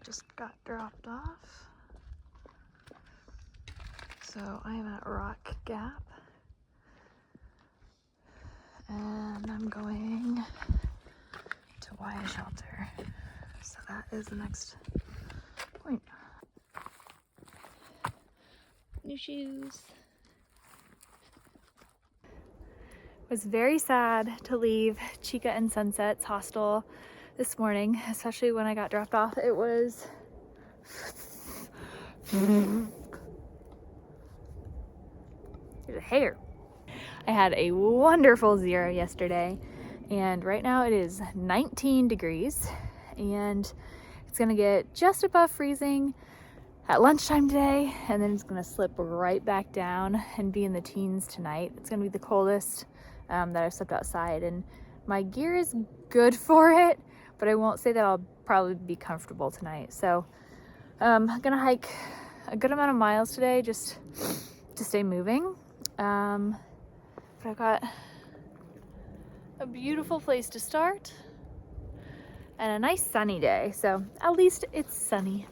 just got dropped off. So I am at Rock Gap. And I'm going to Y Shelter. So that is the next point. New shoes. Was very sad to leave Chica and Sunset's hostel this morning, especially when I got dropped off. It was there's a hair. I had a wonderful 0 yesterday, and right now it is 19 degrees, and it's gonna get just above freezing at lunchtime today, and then it's gonna slip right back down and be in the teens tonight. It's gonna be the coldest that I've slept outside, and my gear is good for it, but I won't say that I'll probably be comfortable tonight. So I'm gonna hike a good amount of miles today just to stay moving. But I've got a beautiful place to start and a nice sunny day, so at least it's sunny.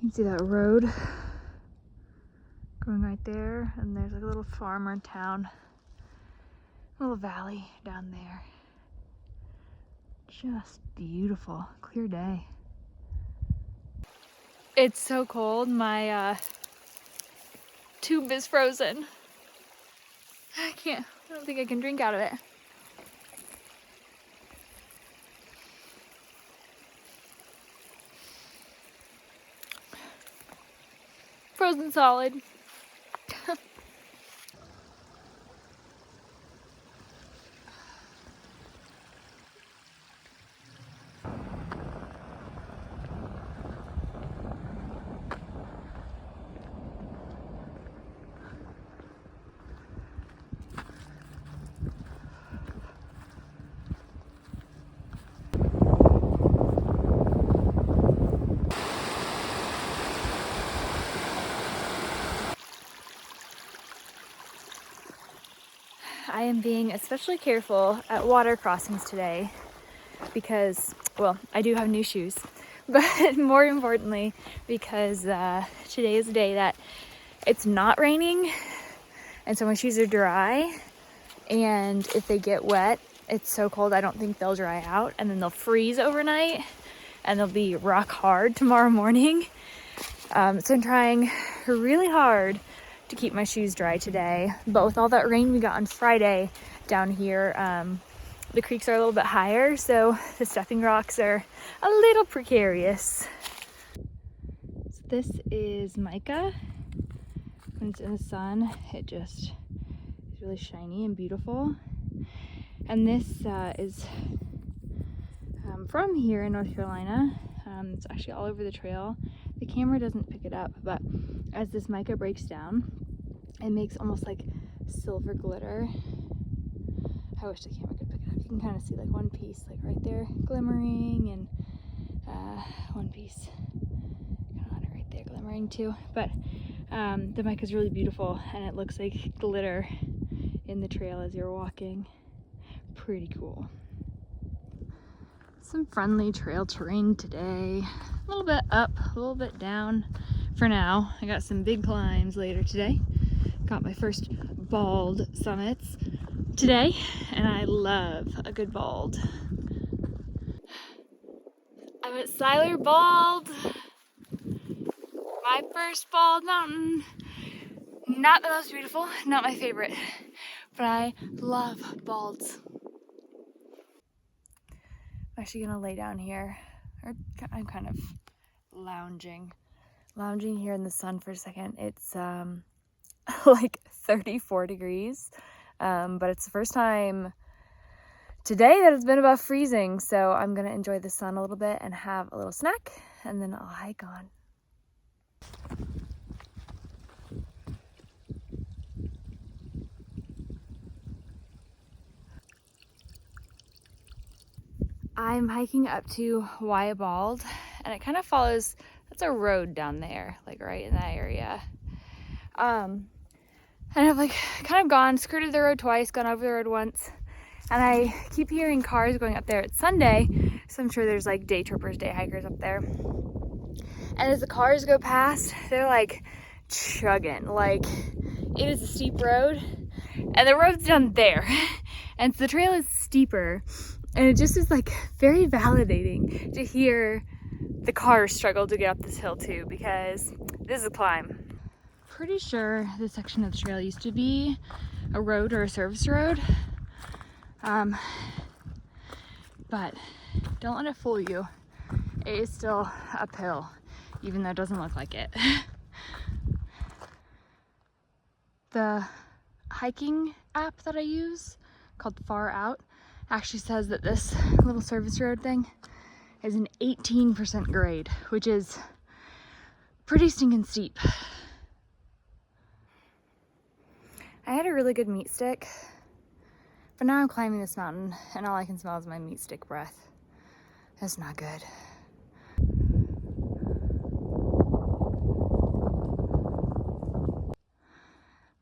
You can see that road going right there, and there's like a little farmer town, a little valley down there. Just beautiful, clear day. It's so cold, my tube is frozen. I don't think I can drink out of it. Frozen solid. I am being especially careful at water crossings today because, well, I do have new shoes, but more importantly, because today is a day that it's not raining, and so my shoes are dry, and if they get wet, it's so cold I don't think they'll dry out, and then they'll freeze overnight, and they'll be rock hard tomorrow morning. So I'm trying really hard to keep my shoes dry today, but with all that rain we got on Friday down here, the creeks are a little bit higher, so the stepping rocks are a little precarious. So this is mica. When it's in the sun, it just is really shiny and beautiful. And this is from here in North Carolina. It's actually all over the trail. The camera doesn't pick it up, but as this mica breaks down, it makes almost like silver glitter. I wish the camera could pick it up. You can kind of see like one piece like right there glimmering, and one piece kind of on it right there glimmering too. But the mica is really beautiful, and it looks like glitter in the trail as you're walking. Pretty cool. Some friendly trail terrain today. A little bit up, a little bit down for now. I got some big climbs later today. Got my first bald summits today, and I love a good bald. I'm at Siler Bald. My first bald mountain. Not the most beautiful, not my favorite, but I love balds. I'm actually gonna lay down here, or I'm kind of lounging here in the sun for a second. It's like 34 degrees, but it's the first time today that it's been above freezing, so I'm gonna enjoy the sun a little bit and have a little snack, and then I'll hike on. I'm hiking up to Y Bald, and it kind of follows That's a road down there, like right in that area. And I've like kind of skirted the road twice, gone over the road once, and I keep hearing cars going up there. It's Sunday, so I'm sure there's like day trippers, day hikers up there. And as the cars go past, they're like chugging. Like, it is a steep road, and the road's down there, and so the trail is steeper, and it just is like very validating to hear the cars struggle to get up this hill too, because this is a climb. Pretty sure this section of the trail used to be a road or a service road, but don't let it fool you. It is still uphill, even though it doesn't look like it. The hiking app that I use, called Far Out, actually says that this little service road thing is an 18% grade, which is pretty stinking steep. I had a really good meat stick, but now I'm climbing this mountain and all I can smell is my meat stick breath. That's not good.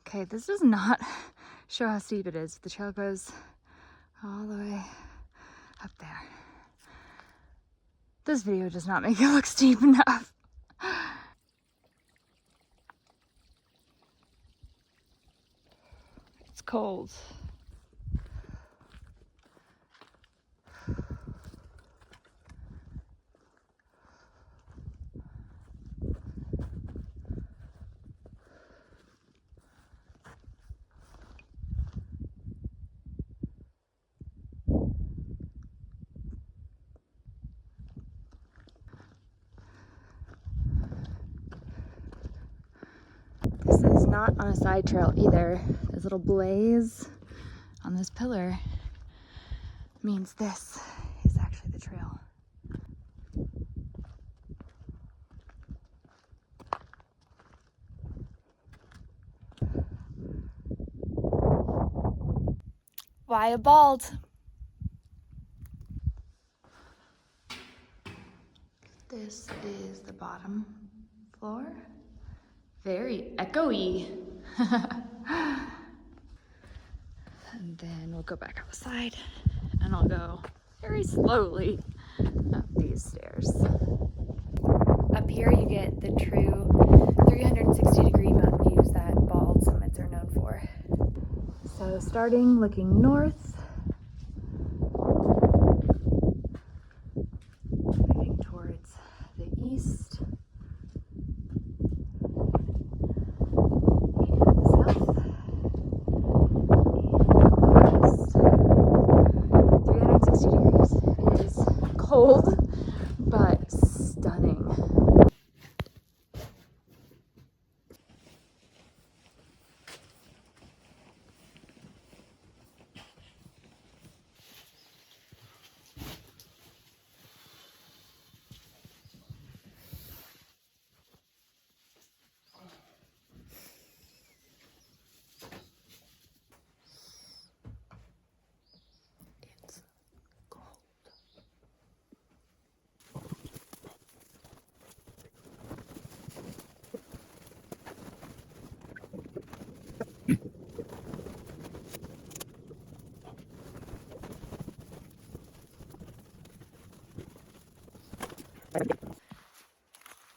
Okay, this does not show how steep it is. The trail goes all the way up there. This video does not make it look steep enough. It's cold. This is not on a side trail either. This little blaze on this pillar means this is actually the trail. Why a bald? This is the bottom floor. Very echoey. And then we'll go back outside and I'll go very slowly up these stairs. Up here you get the true 360-degree mountain views that bald summits are known for. So starting looking north, moving towards the east, and the south, and the west. 360 degrees. It is cold, but stunning.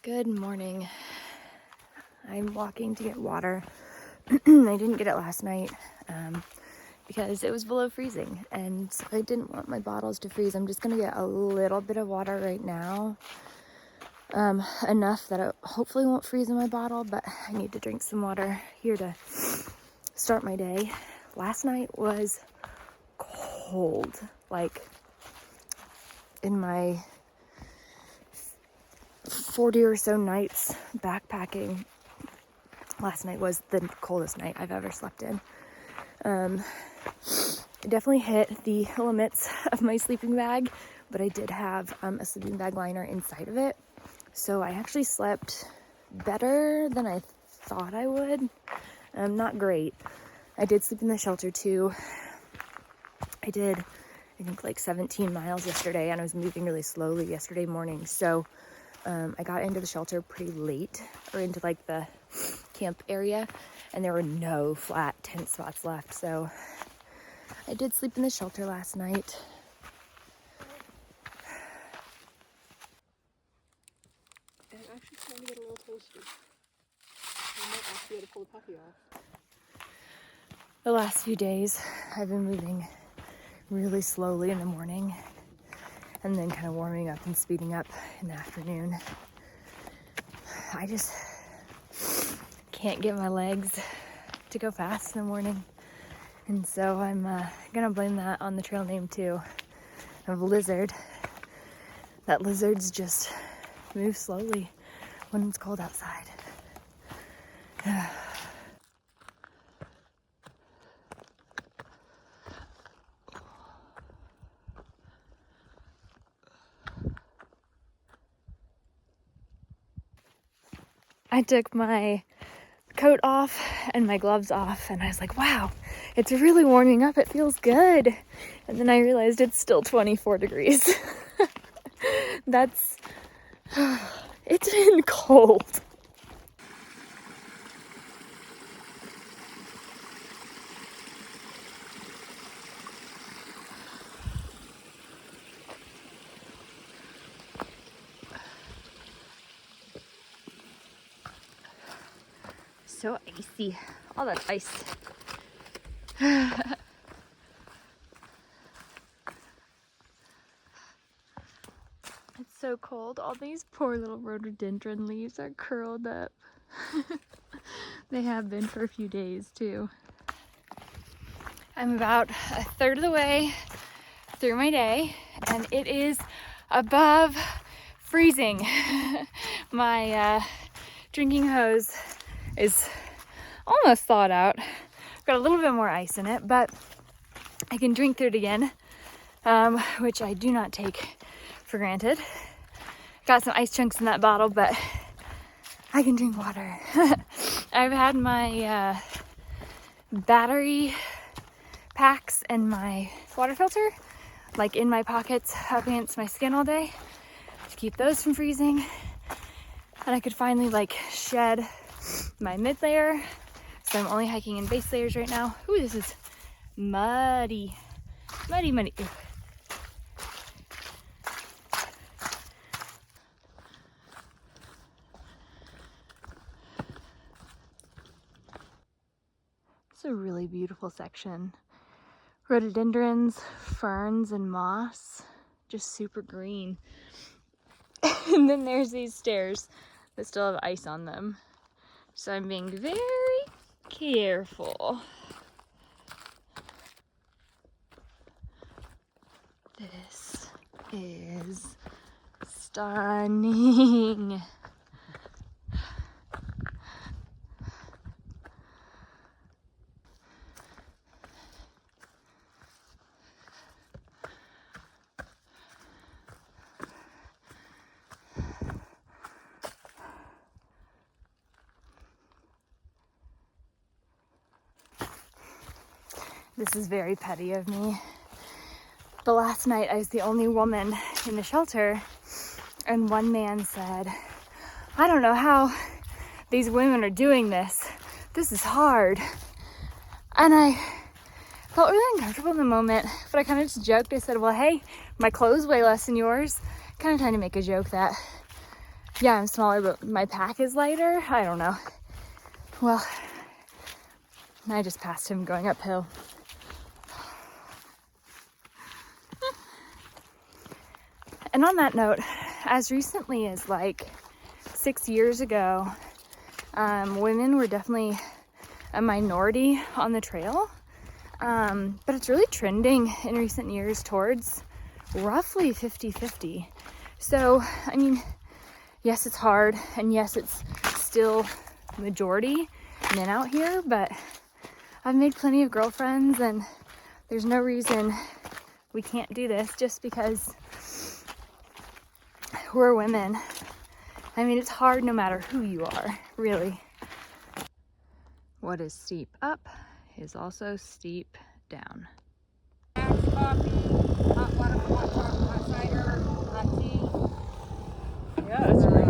Good morning. I'm walking to get water. I didn't get it last night because it was below freezing and I didn't want my bottles to freeze. I'm just gonna get a little bit of water right now. Enough that it hopefully won't freeze in my bottle, but I need to drink some water here to start my day. Last night was cold, like in my 40 or so nights backpacking. Last night was the coldest night I've ever slept in. It definitely hit the limits of my sleeping bag, but I did have a sleeping bag liner inside of it. So I actually slept better than I thought I would. Not great. I did sleep in the shelter too. I did, I think, like 17 miles yesterday, and I was moving really slowly yesterday morning. So I got into the shelter pretty late, or into like the camp area, and there were no flat tent spots left. So I did sleep in the shelter last night. And I'm actually starting to get a little toasty. I might actually be able to pull the puppy off. The last few days, I've been moving really slowly in the morning, and then kind of warming up and speeding up in the afternoon. I just can't get my legs to go fast in the morning. And so I'm gonna blame that on the trail name too, of Lizard. That lizards just move slowly when it's cold outside. I took my coat off and my gloves off, and I was like, wow, it's really warming up. It feels good. And then I realized it's still 24 degrees. It's been cold. So icy. All that ice. It's so cold. All these poor little rhododendron leaves are curled up. They have been for a few days too. I'm about a third of the way through my day, and it is above freezing. My drinking hose is almost thawed out. Got a little bit more ice in it, but I can drink through it again, which I do not take for granted. Got some ice chunks in that bottle, but I can drink water. I've had my battery packs and my water filter like in my pockets up against my skin all day to keep those from freezing. And I could finally like shed my mid layer, so I'm only hiking in base layers right now. Ooh, this is muddy. Ooh. It's a really beautiful section. Rhododendrons, ferns, and moss, just super green. And then there's these stairs that still have ice on them. So I'm being very careful. This is stunning. This is very petty of me. But last night I was the only woman in the shelter, and one man said, I don't know how these women are doing this. This is hard. And I felt really uncomfortable in the moment, but I kind of just joked. I said, well, hey, my clothes weigh less than yours. Kind of trying to make a joke that, yeah, I'm smaller, but my pack is lighter. I don't know. Well, I just passed him going uphill. And on that note, as recently as like 6 years ago, women were definitely a minority on the trail. But it's really trending in recent years towards roughly 50-50. So, I mean, yes, it's hard, and yes, it's still majority men out here, but I've made plenty of girlfriends, and there's no reason we can't do this just because we're women. I mean, it's hard no matter who you are, really. What is steep up is also steep down. Coffee, hot water, hot cider, hot tea. Yeah, that's great.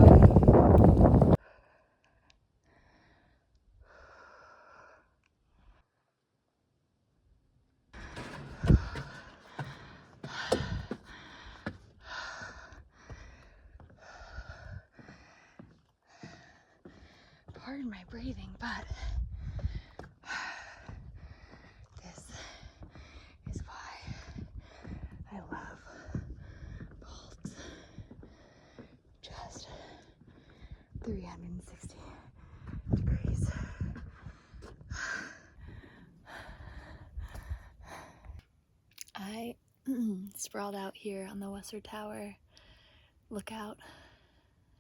pardon my breathing, but this is why I love bolts. Just 360 degrees. I sprawled out here on the Western Tower lookout.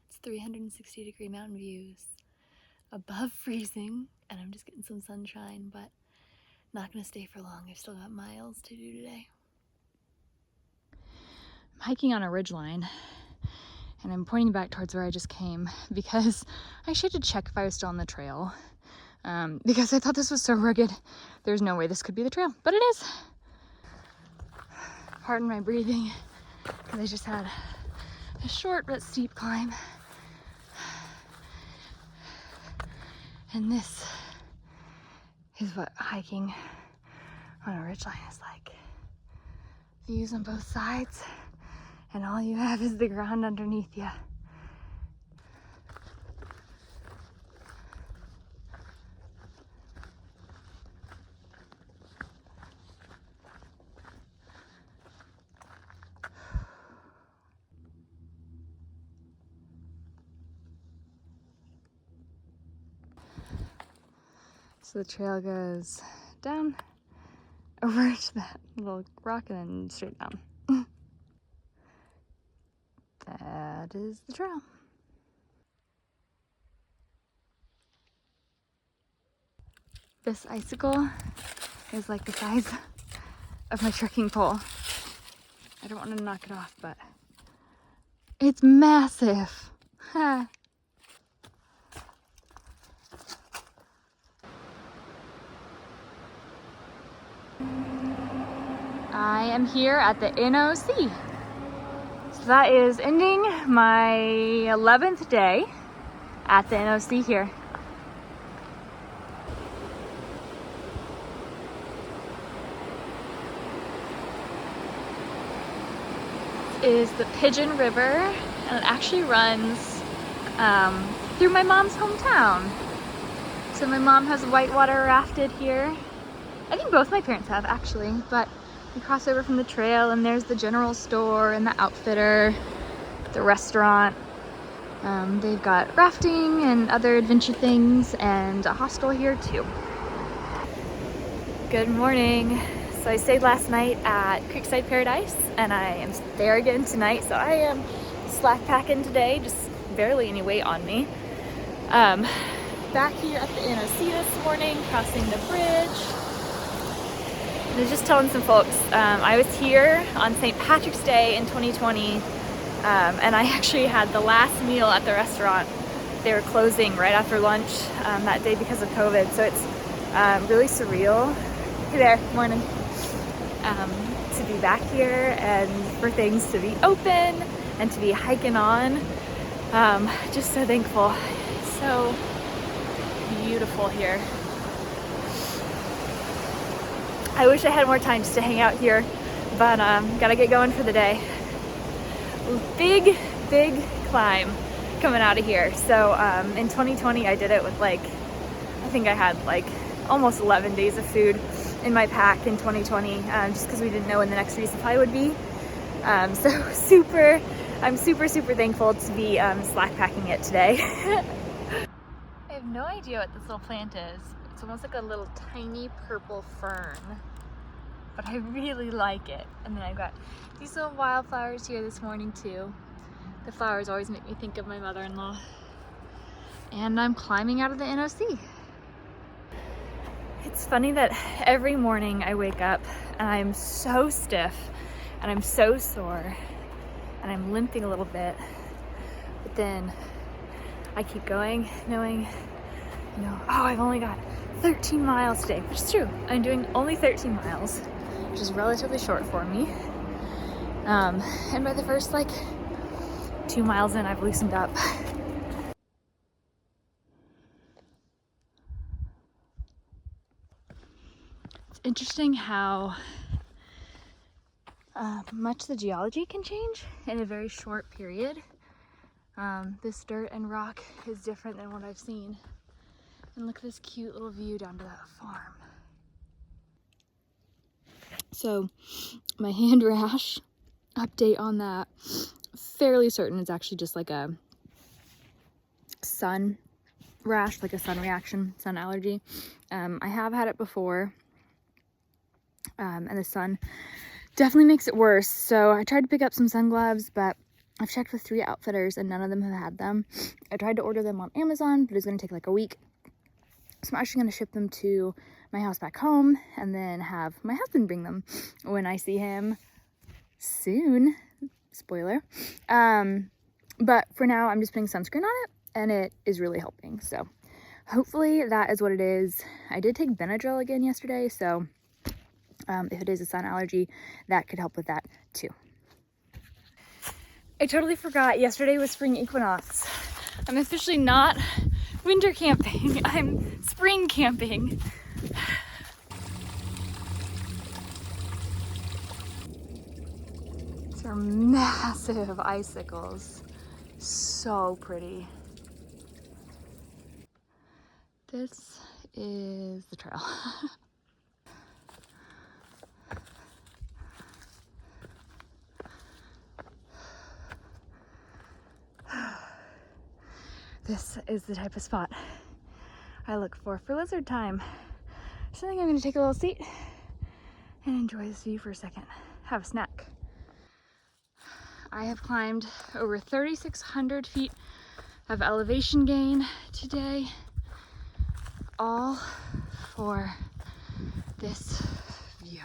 It's 360-degree mountain views above freezing, and I'm just getting some sunshine, but not gonna stay for long. I've still got miles to do today. I'm hiking on a ridgeline, and I'm pointing back towards where I just came because I actually had to check if I was still on the trail, because I thought this was so rugged. There's no way this could be the trail, but it is. Pardon my breathing, because I just had a short but steep climb. And this is what hiking on a ridgeline is like. Views on both sides, and all you have is the ground underneath you. So the trail goes down over to that little rock and then straight down. That is the trail. This icicle is like the size of my trekking pole. I don't want to knock it off, but it's massive. Ha. I am here at the NOC. So that is ending my 11th day at the NOC here. This is the Pigeon River, and it actually runs through my mom's hometown. So my mom has whitewater rafted here. I think both my parents have actually, but we cross over from the trail and there's the general store and the outfitter, the restaurant. They've got rafting and other adventure things and a hostel here too. Good morning. So I stayed last night at Creekside Paradise and I am there again tonight. So I am slack packing today, just barely any weight on me. Back here at the NOC this morning, crossing the bridge. I was just telling some folks, I was here on St. Patrick's Day in 2020, and I actually had the last meal at the restaurant. They were closing right after lunch that day because of COVID, so it's really surreal. Hey there, morning. To be back here and for things to be open and to be hiking on. Just so thankful. So beautiful here. I wish I had more time just to hang out here, but gotta get going for the day. Big climb coming out of here. So in 2020 I did it with I think I had almost 11 days of food in my pack in 2020, just because we didn't know when the next resupply would be. So I'm super thankful to be slack packing it today. I have no idea what this little plant is. It's almost like a little tiny purple fern, but I really like it. And then I've got these little wildflowers here this morning too. The flowers always make me think of my mother-in-law. And I'm climbing out of the NOC. It's funny that every morning I wake up and I'm so stiff and I'm so sore and I'm limping a little bit, but then I keep going knowing, oh, I've only got 13 miles today, which is true. I'm doing only 13 miles, which is relatively short for me. And by the first 2 miles in, I've loosened up. It's interesting how much the geology can change in a very short period. This dirt and rock is different than what I've seen And look at this cute little view down to that farm. So my hand rash, update on that, fairly certain it's actually just like a sun rash, like a sun reaction, sun allergy. I have had it before, and the sun definitely makes it worse. So I tried to pick up some sun gloves, but I've checked with 3 outfitters and none of them have had them. I tried to order them on Amazon, but it's going to take like a week. So I'm actually going to ship them to my house back home and then have my husband bring them when I see him soon. Spoiler. But for now, I'm just putting sunscreen on it and it is really helping. So hopefully that is what it is. I did take Benadryl again yesterday, so if it is a sun allergy, that could help with that too. I totally forgot yesterday was spring equinox. I'm officially not winter camping, I'm spring camping. These are massive icicles. So pretty. This is the trail. This is the type of spot I look for lizard time. So I think I'm gonna take a little seat and enjoy this view for a second. Have a snack. I have climbed over 3,600 feet of elevation gain today, all for this view.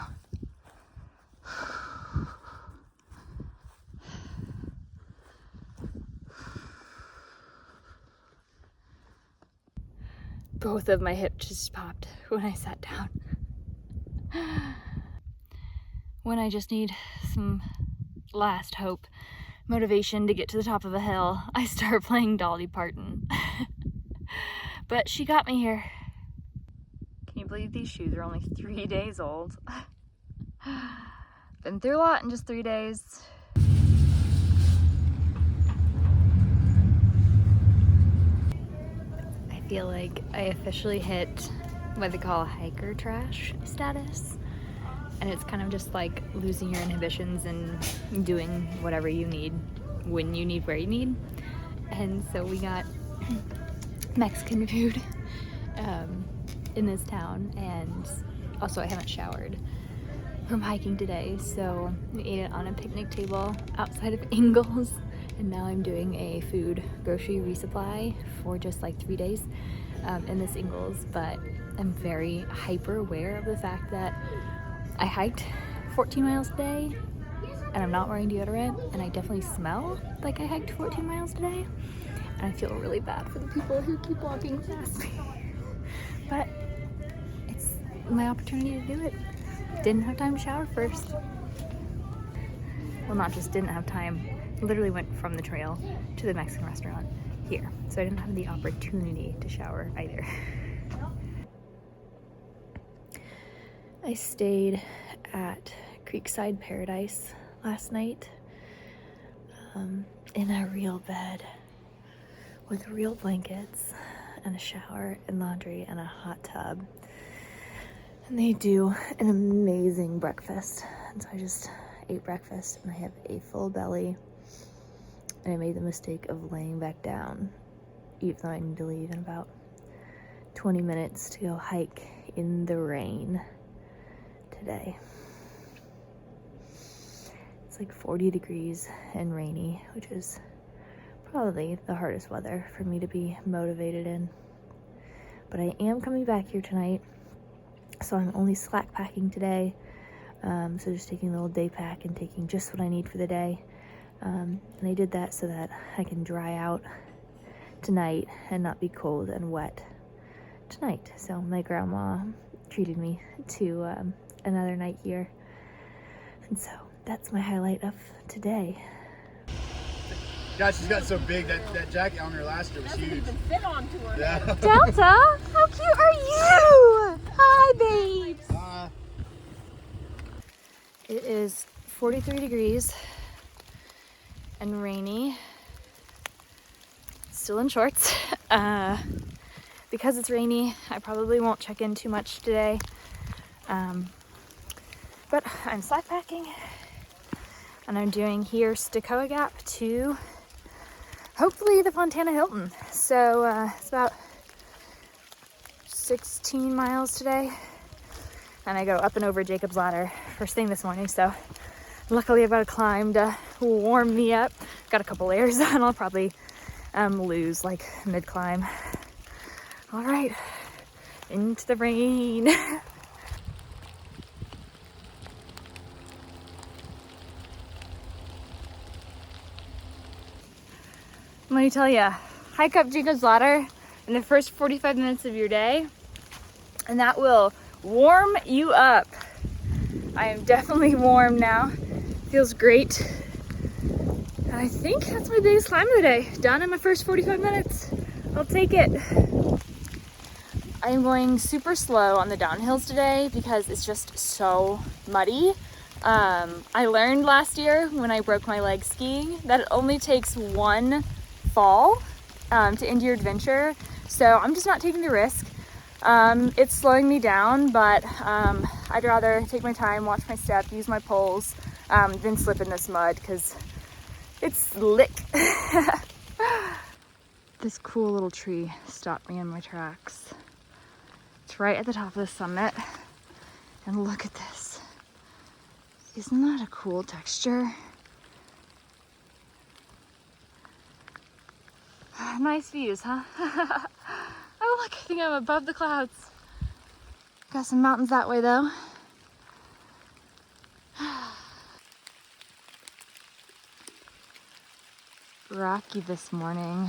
Both of my hips just popped when I sat down. When I just need some last hope, motivation to get to the top of a hill, I start playing Dolly Parton. But she got me here. Can you believe these shoes are only 3 days old? Been through a lot in just 3 days. I feel like I officially hit what they call hiker trash status. And it's kind of just like losing your inhibitions and doing whatever you need, when you need, where you need. And so we got Mexican food in this town, and also I haven't showered from hiking today, so we ate it on a picnic table outside of Ingles. And now I'm doing a food grocery resupply for just like 3 days in this Ingles, but I'm very hyper aware of the fact that I hiked 14 miles a day and I'm not wearing deodorant, and I definitely smell like I hiked 14 miles today, and I feel really bad for the people who keep walking past me. But it's my opportunity to do it. Didn't have time to shower first. Well, not just didn't have time, literally went from the trail to the Mexican restaurant here. So I didn't have the opportunity to shower either. I stayed at Creekside Paradise last night in a real bed with real blankets and a shower and laundry and a hot tub. And they do an amazing breakfast. And so I just ate breakfast and I have a full belly. And I made the mistake of laying back down, even though I need to leave in about 20 minutes to go hike in the rain today. It's like 40 degrees and rainy, which is probably the hardest weather for me to be motivated in. But I am coming back here tonight, so I'm only slack packing today. So just taking a little day pack and taking just what I need for the day. And I did that so that I can dry out tonight and not be cold and wet tonight. So my grandma treated me to another night here. And so that's my highlight of today. God, she's got so big that jacket on her last year was huge. Doesn't even fit onto her. Yeah. Delta, how cute are you? Hi, babes. It is 43 degrees and rainy. Still in shorts. because it's rainy, I probably won't check in too much today. But I'm slack packing, and I'm doing here Stokoa Gap to hopefully the Fontana Hilton. So it's about 16 miles today, and I go up and over Jacob's Ladder first thing this morning. So luckily I've got a climb to warm me up. Got a couple layers on. I'll probably lose like mid-climb. All right, into the rain. Let me tell you, hike up Jacob's Ladder in the first 45 minutes of your day, and that will warm you up. I am definitely warm now. Feels great. And I think that's my biggest climb of the day. Done in my first 45 minutes. I'll take it. I am going super slow on the downhills today because it's just so muddy. I learned last year when I broke my leg skiing that it only takes one fall to end your adventure. So I'm just not taking the risk. It's slowing me down, but I'd rather take my time, watch my step, use my poles, than slip in this mud because it's slick. This cool little tree stopped me in my tracks. It's right at the top of the summit, and look at this. Isn't that a cool texture? Nice views, huh? Oh look, I think I'm above the clouds. Got some mountains that way though. Rocky this morning.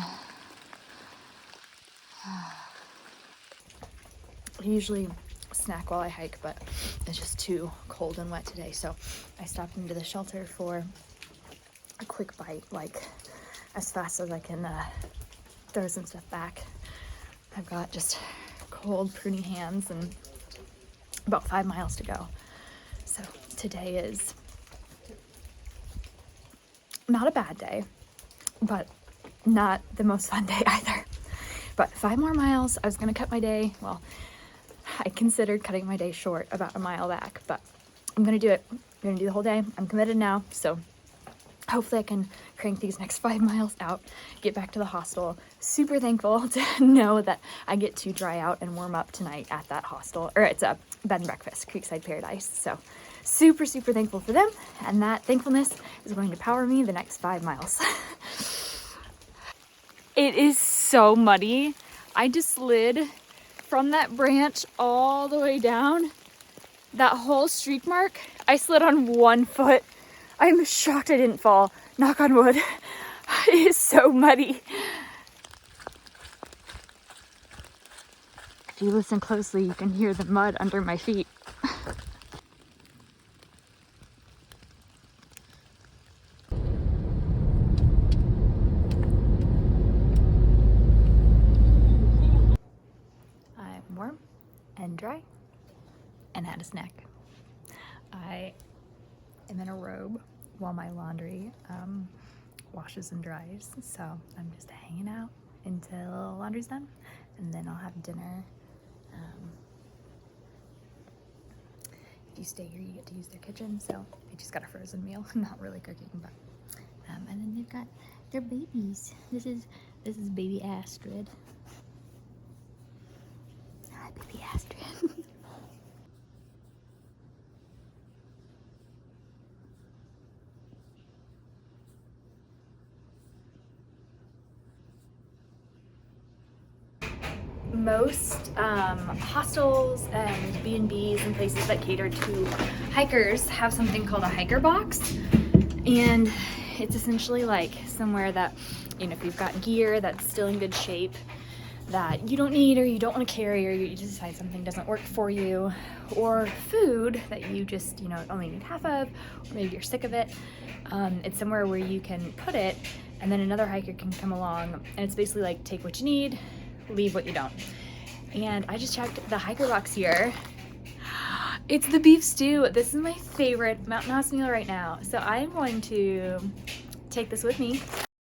I usually snack while I hike, but it's just too cold and wet today, so I stopped into the shelter for a quick bite, like as fast as I can throw some stuff back. I've got just cold, pruny hands and about 5 miles to go. So today is not a bad day, but not the most fun day either. But 5 more miles. I was gonna cut my day. Well, I considered cutting my day short about a mile back, but I'm gonna do it. I'm gonna do the whole day. I'm committed now, so hopefully I can crank these next 5 miles out, get back to the hostel. Super thankful to know that I get to dry out and warm up tonight at that hostel, or it's a bed and breakfast, Creekside Paradise. So super, super thankful for them, and that thankfulness is going to power me the next 5 miles. It is so muddy. I just slid from that branch all the way down. That whole streak mark, I slid on 1 foot. I'm shocked I didn't fall. Knock on wood. It is so muddy. If you listen closely, you can hear the mud under my feet. I'm warm and dry and had a snack. I am in a robe while my laundry washes and dries, so I'm just hanging out until laundry's done, and then I'll have dinner. If you stay here, you get to use their kitchen, so I just got a frozen meal. Not really cooking, but and then they've got their babies. This is baby Astrid. Hi, baby Astrid. Most hostels and B&Bs and places that cater to hikers have something called a hiker box, and it's essentially like somewhere that, you know, if you've got gear that's still in good shape that you don't need or you don't want to carry, or you decide something doesn't work for you, or food that you just, you know, only need half of, or maybe you're sick of it, it's somewhere where you can put it, and then another hiker can come along, and it's basically like take what you need, leave what you don't. And I just checked the hiker box here. It's the beef stew. This is my favorite mountain house meal right now. So I'm going to take this with me